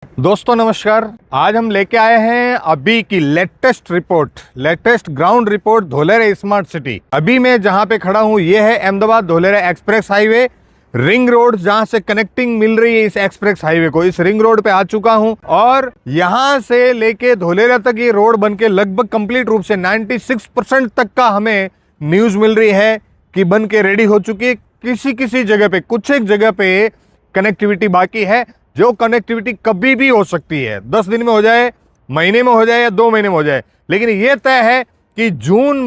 दोस्तों नमस्कार। आज हम लेके आए हैं अभी की latest ground report Dholera smart city. अभी मैं जहां पे खड़ा हूं ये है Ahmedabad Dholera express highway ring road, जहां से कनेक्टिंग मिल रही है इस एक्सप्रेस हाईवे को। इस रिंग रोड पे आ चुका हूं और यहां से लेके धोलेरा तक ये रोड बनके लगभग कंप्लीट रूप से 96% तक का हमें न्यूज मिल रही है कि बन के रेडी हो चुकी है। किसी जगह पे, कुछ एक जगह पे कनेक्टिविटी बाकी है, जो कनेक्टिविटी कभी भी हो सकती है। 10 दिन में हो जाए, महीने में हो जाए या 2 महीने में हो जाए, लेकिन यह तय है कि जून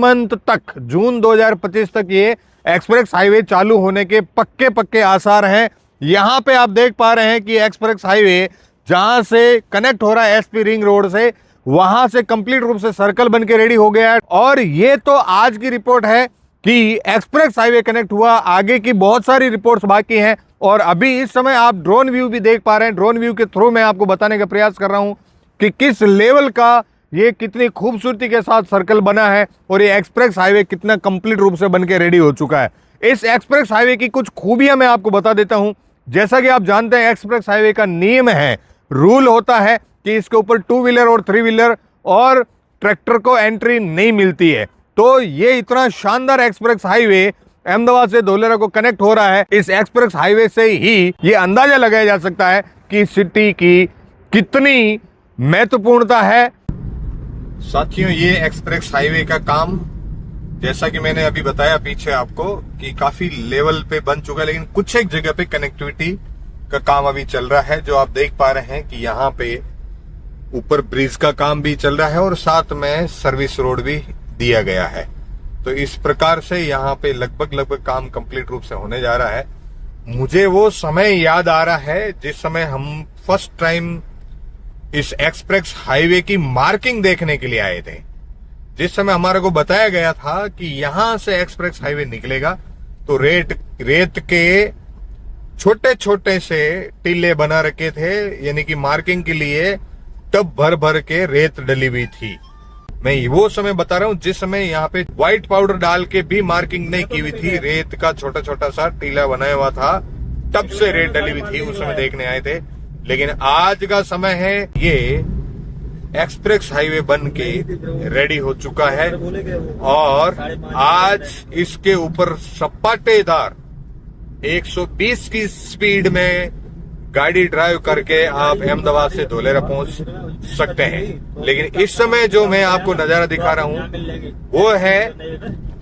2025 तक ये एक्सप्रेस हाईवे चालू होने के पक्के आसार हैं। यहां पे आप देख पा रहे हैं कि एक्सप्रेस हाईवे जहां से कनेक्ट हो रहा है एसपी रिंग रोड से, वहां से कंप्लीट रूप से सर्कल बन के रेडी हो गया है। और ये तो आज की रिपोर्ट है कि एक्सप्रेस हाईवे कनेक्ट हुआ, आगे की बहुत सारी रिपोर्ट्स बाकी हैं। और अभी इस समय आप ड्रोन व्यू भी देख पा रहे हैं। ड्रोन व्यू के थ्रू मैं आपको बताने का प्रयास कर रहा हूं कि किस लेवल का ये कितनी खूबसूरती के साथ सर्कल बना है और ये एक्सप्रेस हाईवे कितना कंप्लीट रूप से बनके रेडी हो चुका है। इस एक्सप्रेस हाईवे की कुछ खूबियां मैं आपको बता देता हूं। जैसा कि आप जानते हैं, एक्सप्रेस हाईवे का नियम है, रूल होता है कि इसके ऊपर 2 व्हीलर और 3 व्हीलर और ट्रैक्टर को एंट्री नहीं मिलती है। तो ये इतना शानदार एक्सप्रेस हाईवे अहमदाबाद से धोलेरा को कनेक्ट हो रहा है। इस एक्सप्रेस हाईवे से ही ये अंदाजा लगाया जा सकता है कि सिटी की कितनी महत्वपूर्णता है। साथियों, ये एक्सप्रेस हाईवे का काम, जैसा कि मैंने अभी बताया पीछे आपको, कि काफी लेवल पे बन चुका है, लेकिन कुछ एक जगह पे कनेक्टिविटी का काम अभी चल रहा है। जो आप देख पा रहे हैं कि यहाँ पे ऊपर ब्रिज का काम भी चल रहा है और साथ में सर्विस रोड भी दिया गया है। तो इस प्रकार से यहाँ पे लगभग काम कंप्लीट रूप से होने जा रहा है। मुझे वो समय याद आ रहा है जिस समय हम फर्स्ट टाइम इस एक्सप्रेस हाईवे की मार्किंग देखने के लिए आए थे। जिस समय हमारे को बताया गया था कि यहां से एक्सप्रेस हाईवे निकलेगा, तो रेत के छोटे से टीले बना रखे थे, यानी कि मार्किंग के लिए टब भर के रेत डली हुई थी। मैं वो समय बता रहा हूं जिस समय यहाँ पे व्हाइट पाउडर डाल के भी मार्किंग नहीं की हुई थी, रेत का छोटा सा टीला बनाया हुआ था, तब से रेत डली हुई थी, उस समय देखने आए थे। लेकिन आज का समय है, ये एक्सप्रेस हाईवे बन के रेडी हो चुका है और आज इसके ऊपर सपाटेदार 120 की स्पीड में गाड़ी ड्राइव करके आप अहमदाबाद से धोलेरा पहुंच सकते हैं। लेकिन इस समय जो मैं आपको नजारा दिखा रहा हूं वो है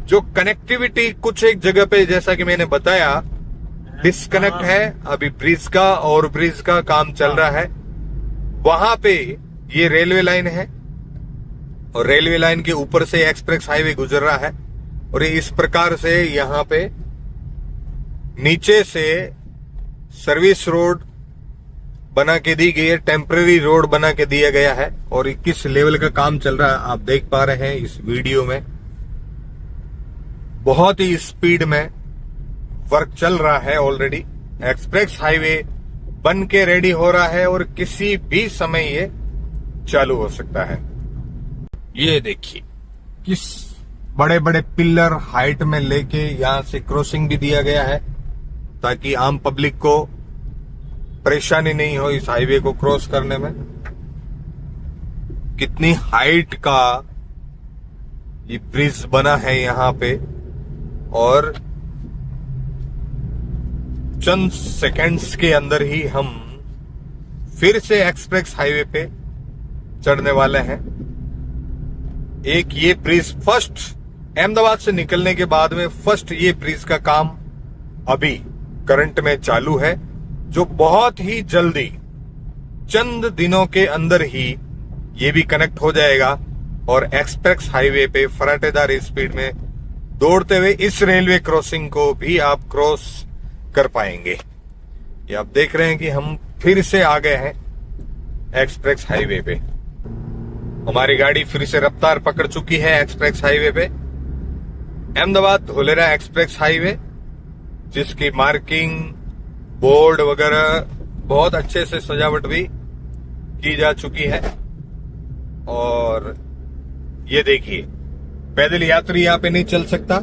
जो कनेक्टिविटी कुछ एक जगह पे, जैसा कि मैंने बताया, डिस्कनेक्ट है। अभी ब्रिज का काम चल रहा है। वहां पे ये रेलवे लाइन है और रेलवे लाइन के ऊपर से एक्सप्रेस हाईवे गुजर रहा है और इस प्रकार से यहां पे नीचे से सर्विस रोड बना के दी गई है, टेम्पररी रोड बना के दिया गया है। और किस लेवल का काम चल रहा है आप देख पा रहे हैं इस वीडियो में। बहुत ही स्पीड में वर्क चल रहा है ऑलरेडी। एक्सप्रेस हाईवे बन के रेडी हो रहा है और किसी भी समय ये चालू हो सकता है। ये देखिए किस बड़े पिलर हाइट में लेके यहां से क्रॉसिंग भी दिया गया है ताकि आम पब्लिक को परेशानी नहीं हो इस हाईवे को क्रॉस करने में। कितनी हाइट का ये ब्रिज बना है यहां पे और चंद सेकंड्स के अंदर ही हम फिर से एक्सप्रेस हाईवे पे चढ़ने वाले हैं। एक ये ब्रिज फर्स्ट अहमदाबाद से निकलने के बाद में फर्स्ट ये ब्रिज का काम अभी करंट में चालू है, जो बहुत ही जल्दी चंद दिनों के अंदर ही ये भी कनेक्ट हो जाएगा और एक्सप्रेस हाईवे पे फराटेदार स्पीड में दौड़ते हुए इस रेलवे क्रॉसिंग को भी आप क्रॉस कर पाएंगे। ये आप देख रहे हैं कि हम फिर से आ गए हैं एक्सप्रेस हाईवे पे। हमारी गाड़ी फिर से रफ्तार पकड़ चुकी है एक्सप्रेस हाईवे पे। अहमदाबाद धोलेरा एक्सप्रेस हाईवे, जिसकी मार्किंग, बोर्ड वगैरह बहुत अच्छे से सजावट भी की जा चुकी है। और ये देखिए, पैदल यात्री यहाँ पे नहीं चल सकता,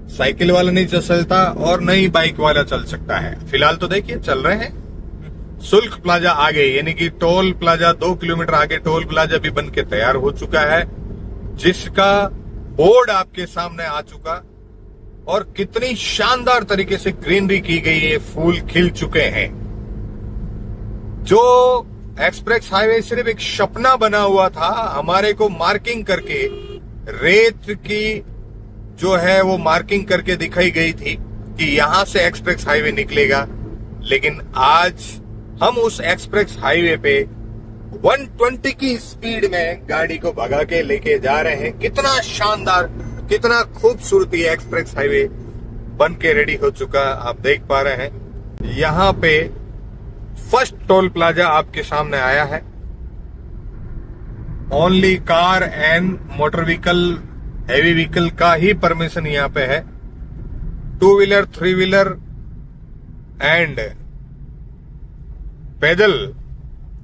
साइकिल वाला नहीं चल सकता और नहीं बाइक वाला चल सकता है। फिलहाल तो देखिए चल रहे हैं। शुल्क प्लाजा आगे, यानी कि टोल प्लाजा 2 किलोमीटर आगे टोल प्लाजा भी बन के तैयार हो चुका है, जिसका बोर्ड आपके सामने आ चुका। और कितनी शानदार तरीके से ग्रीनरी की गई है, फूल खिल चुके हैं। जो एक्सप्रेस हाईवे सिर्फ एक सपना बना हुआ था, हमारे को मार्किंग करके रेत की जो है वो मार्किंग करके दिखाई गई थी कि यहां से एक्सप्रेस हाईवे निकलेगा, लेकिन आज हम उस एक्सप्रेस हाईवे पे 120 की स्पीड में गाड़ी को भगा के लेके जा रहे हैं। कितना शानदार, कितना खूबसूरती एक्सप्रेस हाईवे बन के रेडी हो चुका, आप देख पा रहे हैं। यहां पे फर्स्ट टोल प्लाजा आपके सामने आया है। Only car and motor vehicle, heavy vehicle का ही परमिशन यहां पे है। 2 व्हीलर, 3 व्हीलर एंड पैदल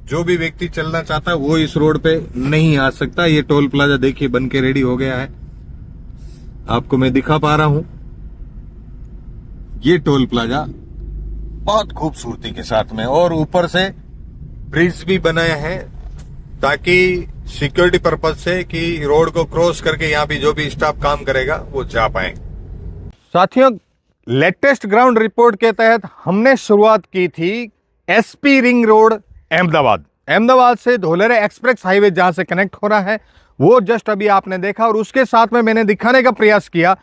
जो भी व्यक्ति चलना चाहता है वो इस रोड पे नहीं आ सकता। ये टोल प्लाजा देखिए बन के रेडी हो गया है, आपको मैं दिखा पा रहा हूं। ये टोल प्लाजा बहुत खूबसूरती के साथ में, और ऊपर से ब्रिज भी बनाया है ताकि सिक्योरिटी पर्पज से कि रोड को क्रॉस करके यहाँ पे जो भी स्टाफ काम करेगा वो जा पाए। साथियों, लेटेस्ट ग्राउंड रिपोर्ट के तहत हमने शुरुआत की थी एसपी रिंग रोड अहमदाबाद से धोलेरा एक्सप्रेस हाईवे जहां से कनेक्ट हो रहा है वो जस्ट अभी आपने देखा। और उसके साथ में मैंने दिखाने का प्रयास किया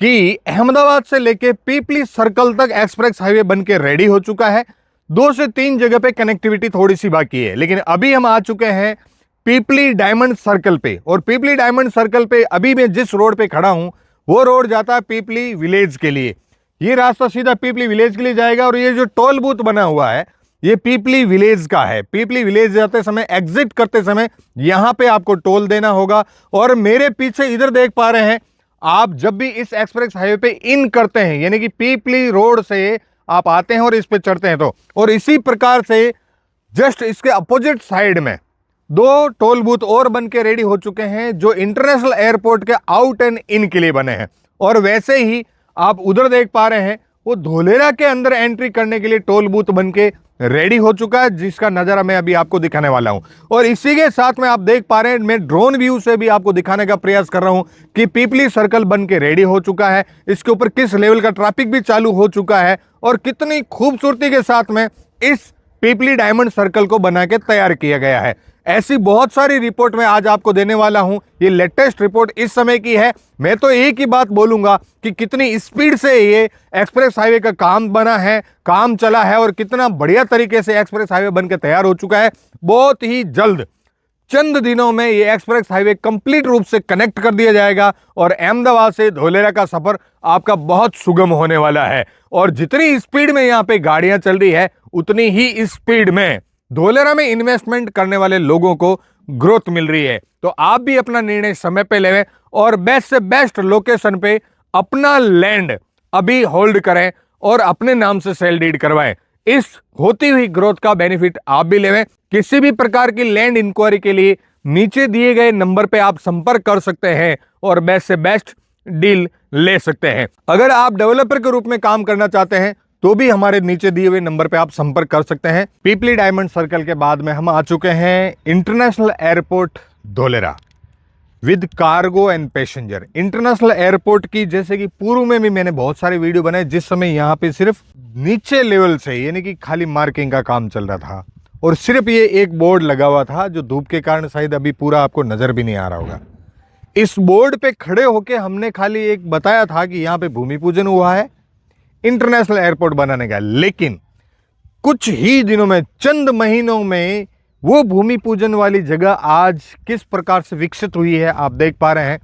कि अहमदाबाद से लेके पीपली सर्कल तक एक्सप्रेस हाईवे बन के रेडी हो चुका है। 2 से 3 जगह पे कनेक्टिविटी थोड़ी सी बाकी है, लेकिन अभी हम आ चुके हैं पीपली डायमंड सर्कल पे। और पीपली डायमंड सर्कल पे अभी मैं जिस रोड पे खड़ा हूं वो रोड जाता है पीपली विलेज के लिए। ये रास्ता सीधा पीपली विलेज के लिए जाएगा। और ये जो टोल बूथ बना हुआ है ये पीपली विलेज का है। पीपली विलेज जाते समय, एग्जिट करते समय यहां पे आपको टोल देना होगा। और मेरे पीछे इधर देख पा रहे हैं, आप जब भी इस एक्सप्रेस हाईवे पे इन करते हैं, यानी कि पीपली रोड से आप आते हैं और इस पे चढ़ते हैं तो, और इसी प्रकार से जस्ट इसके अपोजिट साइड में 2 टोल बूथ और बन के रेडी हो चुके हैं जो इंटरनेशनल एयरपोर्ट के आउट एंड इन के लिए बने हैं। और वैसे ही आप उधर देख पा रहे हैं वो धोलेरा के अंदर एंट्री करने के लिए टोल बूथ बन के रेडी हो चुका है, जिसका नजारा मैं अभी आपको दिखाने वाला हूं। और इसी के साथ में आप देख पा रहे हैं, मैं ड्रोन व्यू से भी आपको दिखाने का प्रयास कर रहा हूं कि पीपली सर्कल बन के रेडी हो चुका है। इसके ऊपर किस लेवल का ट्रैफिक भी चालू हो चुका है और कितनी खूबसूरती के साथ में इस पीपली डायमंड सर्कल को बना के तैयार किया गया है। ऐसी बहुत सारी रिपोर्ट मैं आज आपको देने वाला हूं। ये लेटेस्ट रिपोर्ट इस समय की है। मैं तो एक ही बात बोलूंगा कि कितनी स्पीड से ये एक्सप्रेस हाईवे का काम बना है, काम चला है, और कितना बढ़िया तरीके से एक्सप्रेस हाईवे बनकर तैयार हो चुका है। बहुत ही जल्द, चंद दिनों में ये एक्सप्रेस हाईवे कंप्लीट रूप से कनेक्ट कर दिया जाएगा और अहमदाबाद से धोलेरा का सफर आपका बहुत सुगम होने वाला है। और जितनी स्पीड में यहाँ पे गाड़ियां चल रही है उतनी ही स्पीड में धोलेरा में इन्वेस्टमेंट करने वाले लोगों को ग्रोथ मिल रही है। तो आप भी अपना निर्णय समय पे लें और बेस्ट से बेस्ट लोकेशन पे अपना लैंड अभी होल्ड करें और अपने नाम से सेल डीड करवाएं। इस होती हुई ग्रोथ का बेनिफिट आप भी लें। किसी भी प्रकार की लैंड इंक्वायरी के लिए नीचे दिए गए नंबर पे आप संपर्क कर सकते हैं और बेस्ट से बेस्ट डील ले सकते हैं। अगर आप डेवलपर के रूप में काम करना चाहते हैं तो भी हमारे नीचे दिए हुए नंबर पे आप संपर्क कर सकते हैं। पीपली डायमंड सर्कल के बाद में हम आ चुके हैं international airport Dholera with cargo and passenger. International airport की जैसे कि पूर्व में भी मैंने बहुत सारे वीडियो बनाए, जिस समय यहाँ पे सिर्फ नीचे लेवल से यानी कि खाली मार्किंग का काम चल रहा था और सिर्फ ये एक बोर्ड लगा हुआ था जो धूप के कारण शायद अभी पूरा आपको नजर भी नहीं आ रहा होगा। इस बोर्ड पे खड़े होके हमने खाली एक बताया था कि यहाँ पे भूमि पूजन हुआ है इंटरनेशनल एयरपोर्ट बनाने का, लेकिन कुछ ही दिनों में, चंद महीनों में वो भूमि पूजन वाली जगह आज किस प्रकार से विकसित हुई है आप देख पा रहे हैं।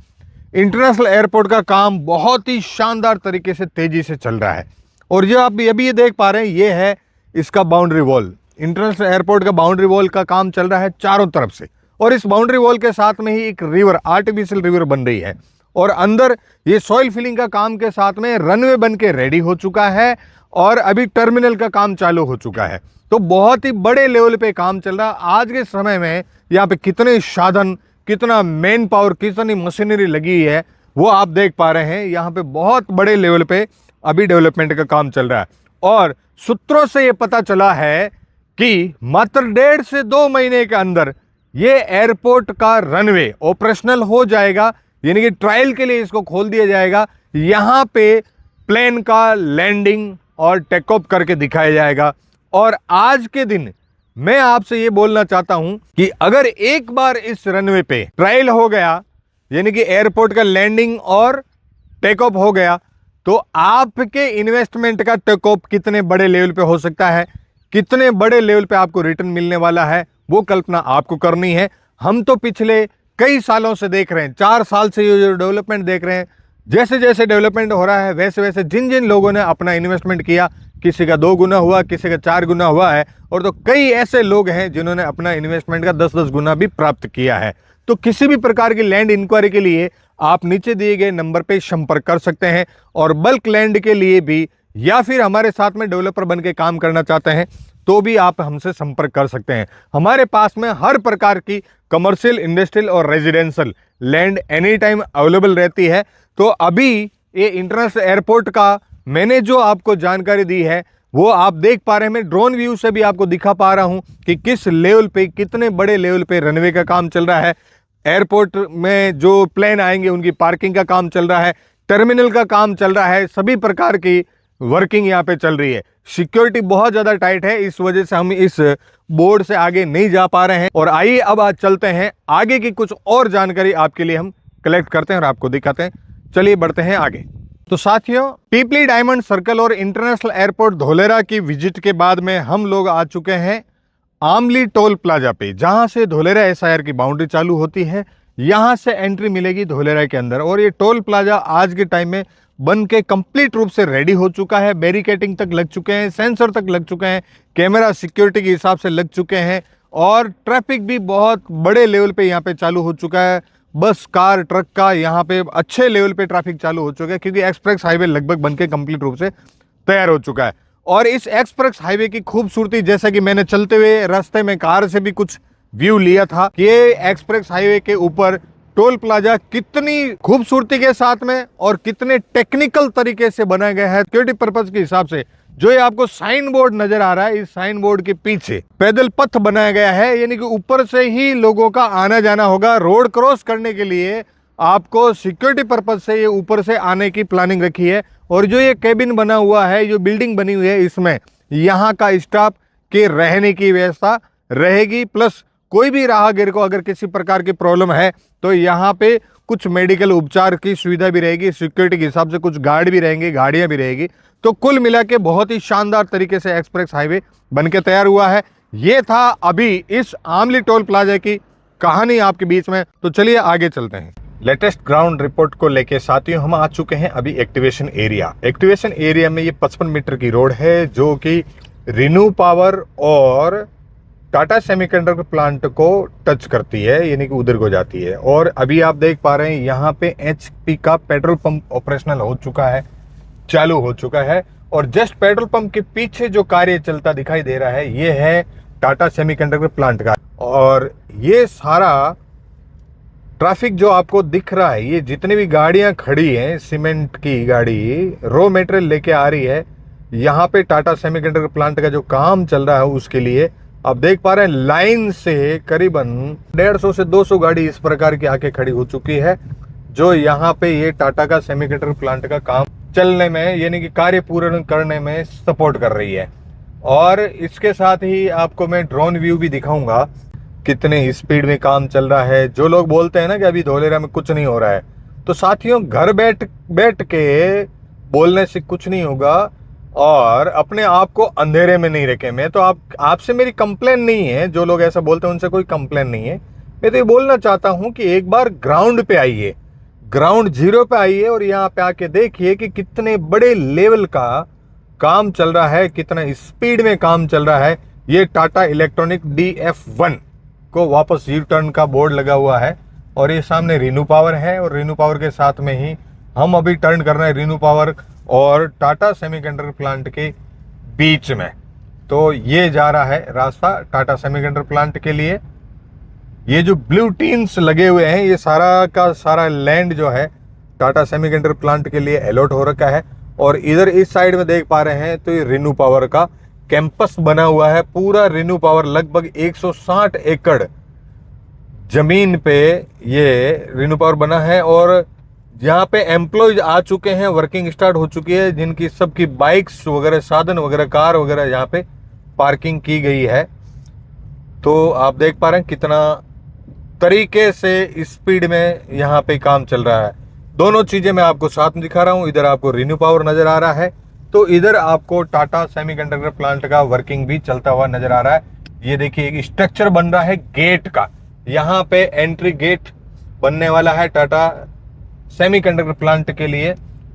इंटरनेशनल एयरपोर्ट का काम बहुत ही शानदार तरीके से तेजी से चल रहा है और जो आप अभी ये देख पा रहे हैं ये है इसका बाउंड्री वॉल। इंटरनेशनल एयरपोर्ट का बाउंड्री वॉल का काम चल रहा है चारों तरफ से और इस बाउंड्री वॉल के साथ में ही एक रिवर, आर्टिफिशियल रिवर बन रही है और अंदर ये सॉइल फिलिंग का काम के साथ में रनवे बन के रेडी हो चुका है और अभी टर्मिनल का काम चालू हो चुका है। तो बहुत ही बड़े लेवल पे काम चल रहा है। आज के समय में यहाँ पे कितने साधन, कितना मैन पावर, कितनी मशीनरी लगी है वो आप देख पा रहे हैं। यहाँ पे बहुत बड़े लेवल पे अभी डेवलपमेंट का काम चल रहा है और सूत्रों से ये पता चला है कि मात्र 1.5 से 2 महीने के अंदर ये एयरपोर्ट का रनवे ऑपरेशनल हो जाएगा, यानी कि ट्रायल के लिए इसको खोल दिया जाएगा। यहां पे प्लेन का लैंडिंग और टेक ऑफ करके दिखाया जाएगा। और आज के दिन मैं आपसे ये बोलना चाहता हूं कि अगर एक बार इस रनवे पे ट्रायल हो गया, यानी कि एयरपोर्ट का लैंडिंग और टेक ऑफ हो गया, तो आपके इन्वेस्टमेंट का टेक ऑफ कितने बड़े लेवल पे हो सकता है, कितने बड़े लेवल पे आपको रिटर्न मिलने वाला है, वो कल्पना आपको करनी है। हम तो पिछले कई सालों से देख रहे हैं, 4 साल से ये जो डेवलपमेंट देख रहे हैं, जैसे जैसे डेवलपमेंट हो रहा है वैसे वैसे जिन जिन लोगों ने अपना इन्वेस्टमेंट किया, किसी का 2 गुना हुआ, किसी का 4 गुना हुआ है, और तो कई ऐसे लोग हैं जिन्होंने अपना इन्वेस्टमेंट का 10-10 गुना भी प्राप्त किया है। तो किसी भी प्रकार की लैंड इंक्वायरी के लिए आप नीचे दिए गए नंबर पे संपर्क कर सकते हैं, और बल्क लैंड के लिए भी, या फिर हमारे साथ में डेवलपर बन के काम करना चाहते हैं तो भी आप हमसे संपर्क कर सकते हैं। हमारे पास में हर प्रकार की कमर्शियल, इंडस्ट्रियल और residential land any time available रहती है। तो अभी ये इंटरनेशनल एयरपोर्ट का मैंने जो आपको जानकारी दी है वो आप देख पा रहे हैं। मैं ड्रोन व्यू से भी आपको दिखा पा रहा हूं कि किस लेवल पे, कितने बड़े लेवल पे रनवे का काम चल रहा है। एयरपोर्ट में जो प्लेन आएंगे उनकी पार्किंग का काम चल रहा है, टर्मिनल का काम चल रहा है, सभी प्रकार की वर्किंग यहाँ पे चल रही है। सिक्योरिटी बहुत ज्यादा टाइट है, इस वजह से हम इस बोर्ड से आगे नहीं जा पा रहे हैं। और आइए अब आज चलते हैं आगे की कुछ और जानकारी आपके लिए हम कलेक्ट करते हैं और आपको दिखाते हैं। चलिए बढ़ते हैं आगे। तो साथियों, पीपली डायमंड सर्कल और इंटरनेशनल एयरपोर्ट धोलेरा की विजिट के बाद में हम लोग आ चुके हैं आमली टोल प्लाजा पे, जहां से धोलेरा एसआईआर की बाउंड्री चालू होती है। यहां से एंट्री मिलेगी धोलेरा के अंदर, और ये टोल प्लाजा आज के टाइम में बन के कंप्लीट रूप से रेडी हो चुका है। बैरिकेटिंग तक लग चुके हैं, सेंसर तक लग चुके हैं, कैमरा सिक्योरिटी के हिसाब से लग चुके हैं, और ट्रैफिक भी बहुत बड़े लेवल पे यहाँ पे चालू हो चुका है। बस, कार, ट्रक का यहाँ पे अच्छे लेवल पे ट्रैफिक चालू हो चुका है, क्योंकि एक्सप्रेस हाईवे लगभग बन के कंप्लीट रूप से तैयार हो चुका है। और इस एक्सप्रेस हाईवे की खूबसूरती, जैसा कि मैंने चलते हुए रास्ते में कार से भी कुछ व्यू लिया था, कि ये एक्सप्रेस हाईवे के ऊपर टोल प्लाजा कितनी खूबसूरती के साथ में और कितने टेक्निकल तरीके से बनाया गया है सिक्योरिटी पर्पज के हिसाब से। जो ये आपको साइन बोर्ड नजर आ रहा है, इस साइन बोर्ड के पीछे पैदल पथ बनाया गया है, यानी कि ऊपर से ही लोगों का आना जाना होगा। रोड क्रॉस करने के लिए आपको सिक्योरिटी पर्पज से ये ऊपर से आने की प्लानिंग रखी है। और जो ये केबिन बना हुआ है, जो बिल्डिंग बनी हुई है, इसमें यहाँ का स्टाफ के रहने की व्यवस्था रहेगी। प्लस कोई भी राहगीर को अगर किसी प्रकार की प्रॉब्लम है तो यहाँ पे कुछ मेडिकल उपचार की सुविधा भी रहेगी। सिक्योरिटी के हिसाब से कुछ गार्ड भी रहेंगे, गाड़ियां भी रहेगी। तो कुल मिला के बहुत ही शानदार तरीके से एक्सप्रेस हाईवे बनके तैयार हुआ है। ये था अभी इस आमली टोल प्लाजा की कहानी आपके बीच में। तो चलिए आगे चलते हैं। लेटेस्ट ग्राउंड रिपोर्ट को लेके साथियों हम आ चुके हैं अभी एक्टिवेशन एरिया। एक्टिवेशन एरिया में ये 55 मीटर की रोड है, जो कि रिन्यू पावर और टाटा सेमीकंडक्टर प्लांट को टच करती है, यानी कि उधर को जाती है। और अभी आप देख पा रहे हैं यहाँ पे एचपी का पेट्रोल पंप ऑपरेशनल हो चुका है, चालू हो चुका है। और जस्ट पेट्रोल पंप के पीछे जो कार्य चलता दिखाई दे रहा है, ये है टाटा सेमीकंडक्टर प्लांट का। और ये सारा ट्रैफिक जो आपको दिख रहा है, ये जितनी भी गाड़ियां खड़ी हैं, सीमेंट की गाड़ी रॉ मटेरियल लेके आ रही है यहाँ पे टाटा सेमीकंडक्टर प्लांट का जो काम चल रहा है उसके लिए। आप देख पा रहे हैं लाइन से करीबन 150 से 200 गाड़ी इस प्रकार की आके खड़ी हो चुकी है, जो यहाँ पे ये टाटा का सेमीकंडक्टर प्लांट का काम चलने में, यानी कि कार्य पूर्ण करने में सपोर्ट कर रही है। और इसके साथ ही आपको मैं ड्रोन व्यू भी दिखाऊंगा कितने स्पीड में काम चल रहा है। जो लोग बोलते हैं ना कि अभी धोलेरा में कुछ नहीं हो रहा है, तो साथियों घर बैठ के बोलने से कुछ नहीं होगा, और अपने आप को अंधेरे में नहीं रखें। मैं तो आपसे मेरी कंप्लेन नहीं है, जो लोग ऐसा बोलते हैं उनसे कोई कंप्लेन नहीं है। मैं तो ये बोलना चाहता हूं कि एक बार ग्राउंड पे आइए, ग्राउंड जीरो पे आइए, और यहाँ पे आके देखिए कि कितने बड़े लेवल का काम चल रहा है, कितना स्पीड में काम चल रहा है। ये टाटा इलेक्ट्रॉनिक DF1 को वापस यू टर्न का बोर्ड लगा हुआ है, और ये सामने रिन्यू पावर है, और रिन्यू पावर के साथ में ही हम अभी टर्न कर रहे हैं रिन्यू पावर और टाटा सेमीकंडक्टर प्लांट के बीच में। तो ये जा रहा है रास्ता टाटा सेमीकंडक्टर प्लांट के लिए। ये जो ब्लू टीन्स लगे हुए हैं, ये सारा का सारा लैंड जो है टाटा सेमीकंडक्टर प्लांट के लिए अलॉट हो रखा है। और इधर इस साइड में देख पा रहे हैं तो ये रिन्यू पावर का कैंपस बना हुआ है पूरा रिन्यू पावर, लगभग 160 एकड़ जमीन पे ये रिन्यू पावर बना है। और यहाँ पे एम्प्लॉयज आ चुके हैं, वर्किंग स्टार्ट हो चुकी है, जिनकी सबकी बाइक्स वगैरह, साधन वगैरह, कार वगैरह यहाँ पे पार्किंग की गई है। तो आप देख पा रहे हैं कितना तरीके से स्पीड में यहाँ पे काम चल रहा है। दोनों चीजें मैं आपको साथ में दिखा रहा हूँ। इधर आपको रिन्यू पावर नजर आ रहा है, तो इधर आपको टाटा सेमीकंडक्टर प्लांट का वर्किंग भी चलता हुआ नजर आ रहा है। ये देखिए एक स्ट्रक्चर बन रहा है गेट का, यहाँ पे एंट्री गेट बनने वाला है टाटा सेमीकंडक्टर प्लांट के लिए।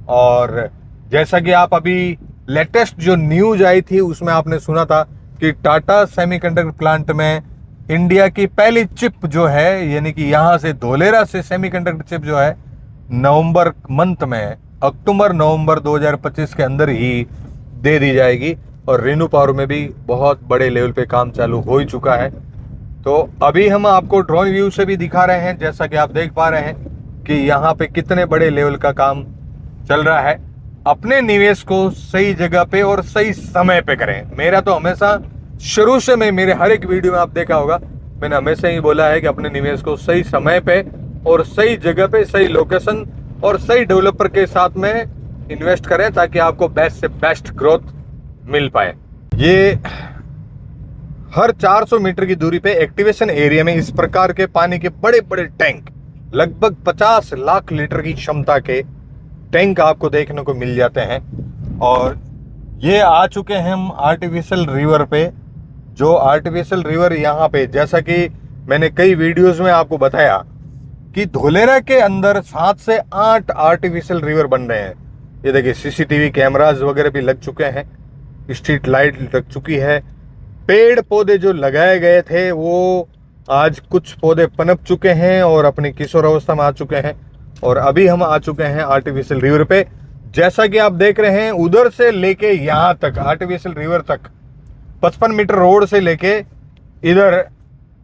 और जैसा कि आप अभी लेटेस्ट जो न्यूज आई थी उसमें आपने सुना था कि टाटा सेमीकंडक्टर प्लांट में इंडिया की पहली चिप जो है, यानी कि यहां से धोलेरा से सेमीकंडक्टर चिप जो है नवंबर मंथ में, अक्टूबर नवंबर 2025 के अंदर ही दे दी जाएगी। और रिन्यू पावर में भी बहुत बड़े लेवल पे काम चालू हो ही चुका है। तो अभी हम आपको ड्रोन व्यू से भी दिखा रहे हैं, जैसा कि आप देख पा रहे हैं कि यहाँ पे कितने बड़े लेवल का काम चल रहा है। अपने निवेश को सही जगह पे और सही समय पे करें। मेरा तो हमेशा शुरू से, मैं मेरे हर एक वीडियो में आप देखा होगा, मैंने हमेशा ही बोला है कि अपने निवेश को सही समय पे और सही जगह पे, सही लोकेशन और सही डेवलपर के साथ में इन्वेस्ट करें, ताकि आपको बेस्ट से बेस्ट ग्रोथ मिल पाए। ये हर 400 मीटर की दूरी पे एक्टिवेशन एरिया में इस प्रकार के पानी के बड़े बड़े टैंक, लगभग 50 लाख लीटर की क्षमता के टैंक आपको देखने को मिल जाते हैं। और ये आ चुके हैं हम आर्टिफिशियल रिवर पे, जो आर्टिफिशियल रिवर यहाँ पे, जैसा कि मैंने कई वीडियोस में आपको बताया कि धोलेरा के अंदर 7 से 8 आर्टिफिशियल रिवर बन रहे हैं। ये देखिए सीसीटीवी कैमरास वगैरह भी लग चुके हैं, स्ट्रीट लाइट लग चुकी है, पेड़ पौधे जो लगाए गए थे वो आज कुछ पौधे पनप चुके हैं और अपनी किशोर अवस्था में आ चुके हैं। और अभी हम आ चुके हैं आर्टिफिशियल रिवर पे। जैसा कि आप देख रहे हैं, उधर से लेके यहाँ तक आर्टिफिशियल रिवर तक 55 मीटर रोड से लेके इधर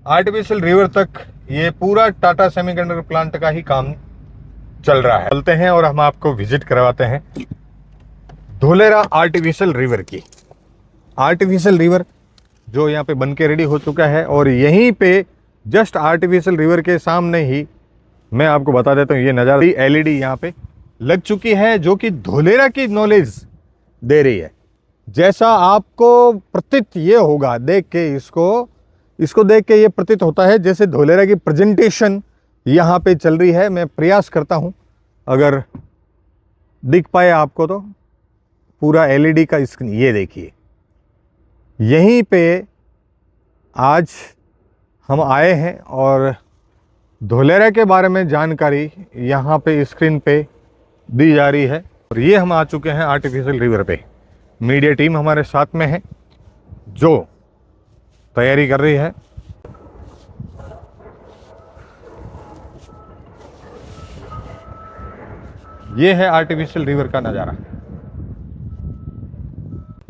आर्टिफिशियल रिवर तक ये पूरा टाटा सेमीकंडक्टर प्लांट का ही काम चल रहा है। चलते हैं और हम आपको विजिट करवाते हैं धोलेरा आर्टिफिशियल रिवर की। आर्टिफिशियल रिवर जो यहाँ पे बन के रेडी हो चुका है, और यहीं पे जस्ट आर्टिफिशियल रिवर के सामने ही मैं आपको बता देता हूँ, ये नज़ारा एलईडी यहाँ पे लग चुकी है, जो कि धोलेरा की नॉलेज दे रही है। जैसा आपको प्रतीत ये होगा देख के, इसको देख के ये प्रतीत होता है जैसे धोलेरा की प्रेजेंटेशन यहाँ पे चल रही है। मैं प्रयास करता हूँ अगर दिख पाए आपको तो, पूरा एलईडी का स्क्रीन ये देखिए। यहीं पे आज हम आए हैं और धोलेरा के बारे में जानकारी यहाँ पे स्क्रीन पे दी जा रही है। और ये हम आ चुके हैं आर्टिफिशियल रिवर पे। मीडिया टीम हमारे साथ में है जो तैयारी कर रही है। ये है आर्टिफिशियल रिवर का नज़ारा।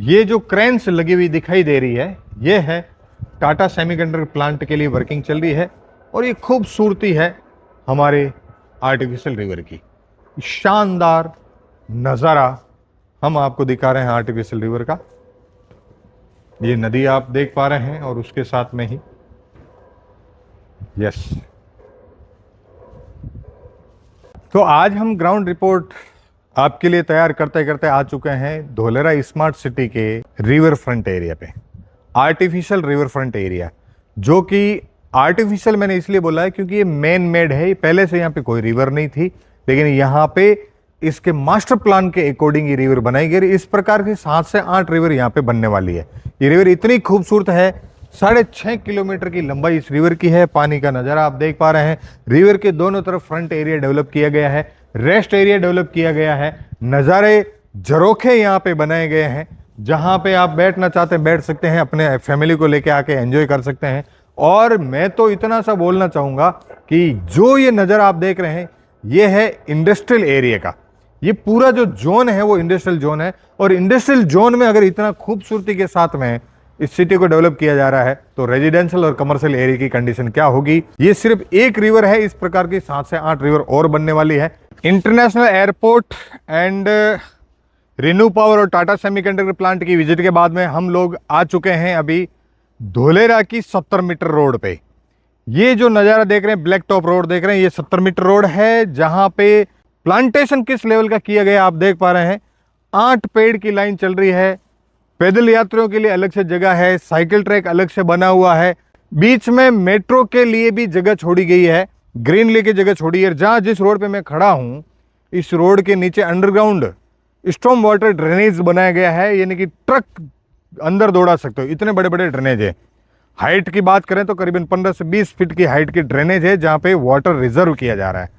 ये जो क्रेन्स लगी हुई दिखाई दे रही है, ये है टाटा सेमीकंडक्टर प्लांट के लिए वर्किंग चल रही है। और ये खूबसूरती है हमारे आर्टिफिशियल रिवर की, शानदार नज़ारा हम आपको दिखा रहे हैं आर्टिफिशियल रिवर का। ये नदी आप देख पा रहे हैं और उसके साथ में ही यस। तो आज हम ग्राउंड रिपोर्ट आपके लिए तैयार करते करते आ चुके हैं धोलेरा स्मार्ट सिटी के रिवर फ्रंट एरिया पे, आर्टिफिशियल रिवर फ्रंट एरिया। जो कि आर्टिफिशियल मैंने इसलिए बोला है क्योंकि ये मैन मेड है। पहले से यहाँ पे कोई रिवर नहीं थी, लेकिन यहाँ पे इसके मास्टर प्लान के अकॉर्डिंग ये रिवर बनाई गई। इस प्रकार की 7 से 8 रिवर यहाँ पे बनने वाली है। ये रिवर इतनी खूबसूरत है, 6.5 किलोमीटर की लंबाई इस रिवर की है। पानी का नज़ारा आप देख पा रहे हैं। रिवर के दोनों तरफ फ्रंट एरिया डेवलप किया गया है, रेस्ट एरिया डेवलप किया गया है, नज़ारे झरोखे यहाँ पे बनाए गए हैं, जहाँ पे आप बैठना चाहते हैं बैठ सकते हैं, अपने फैमिली को लेके आके एंजॉय कर सकते हैं। और मैं तो इतना सा बोलना चाहूँगा कि जो ये नज़ारा आप देख रहे हैं, ये है इंडस्ट्रियल एरिया का। ये पूरा जो जोन है वो इंडस्ट्रियल जोन है। और इंडस्ट्रियल जोन में अगर इतना खूबसूरती के साथ में इस सिटी को डेवलप किया जा रहा है, तो रेजिडेंशियल और कमर्शियल एरिया की कंडीशन क्या होगी। ये सिर्फ एक रिवर है, इस प्रकार की 7 से 8 रिवर और बनने वाली है। International airport and renew power और टाटा सेमीकंडक्टर प्लांट की विजिट के बाद में हम लोग आ चुके हैं अभी धोलेरा की 70 मीटर रोड पे। ये जो नज़ारा देख रहे हैं, ब्लैक टॉप रोड देख रहे हैं, ये 70 मीटर रोड है जहां पे प्लांटेशन किस लेवल का किया गया आप देख पा रहे हैं। 8 पेड़ की लाइन चल रही है, पैदल यात्रियों के लिए अलग से जगह है, साइकिल ट्रैक अलग से बना हुआ है, बीच में मेट्रो के लिए भी जगह छोड़ी गई है, ग्रीनली की जगह छोड़ी है। जहां जिस रोड पे मैं खड़ा हूं, इस रोड के नीचे अंडरग्राउंड स्टॉर्म वाटर ड्रेनेज बनाया गया है, यानी कि ट्रक अंदर दौड़ा सकते हो, इतने बड़े बड़े ड्रेनेज है। हाइट की बात करें तो करीबन 15 से 20 फीट की हाइट की ड्रेनेज है जहां पे वाटर रिजर्व किया जा रहा है।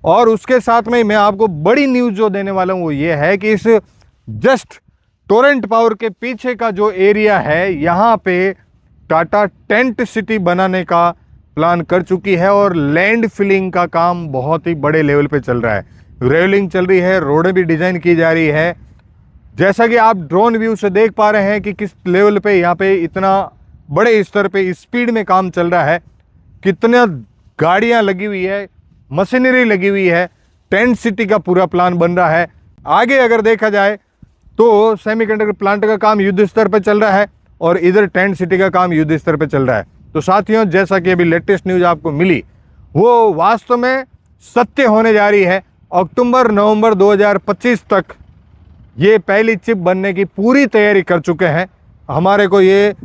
और उसके साथ में मैं आपको बड़ी न्यूज जो देने वाला हूं वो ये है कि इस जस्ट टोरेंट पावर के पीछे का जो एरिया है, यहाँ पे टाटा टेंट सिटी बनाने का प्लान कर चुकी है और लैंड फिलिंग का काम बहुत ही बड़े लेवल पे चल रहा है। रेलिंग चल रही है, रोडें भी डिजाइन की जा रही है। जैसा कि आप ड्रोन व्यू से देख पा रहे हैं कि किस लेवल पे यहाँ पे इतना बड़े स्तर पे स्पीड में काम चल रहा है, कितना गाड़ियां लगी हुई है, मशीनरी लगी हुई है, टेंट सिटी का पूरा प्लान बन रहा है। आगे अगर देखा जाए तो सेमीकंडक्टर प्लांट का काम युद्ध स्तर पर चल रहा है और इधर टेंट सिटी का काम युद्ध स्तर पर चल रहा है। तो साथियों, जैसा कि अभी लेटेस्ट न्यूज आपको मिली वो वास्तव में सत्य होने जा रही है। अक्टूबर नवंबर 2025 तक ये पहली चिप बनने की पूरी तैयारी कर चुके हैं। हमारे को ये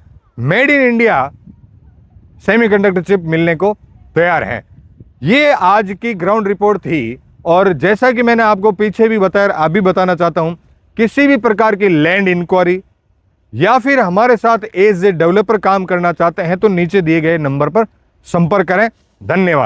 made in India semiconductor chip मिलने को तैयार है। ये आज की ग्राउंड रिपोर्ट थी और जैसा कि मैंने आपको पीछे भी बताया, अभी बताना चाहता हूं, किसी भी प्रकार की लैंड इंक्वायरी या फिर हमारे साथ एज ए डेवलपर काम करना चाहते हैं तो नीचे दिए गए नंबर पर संपर्क करें। धन्यवाद।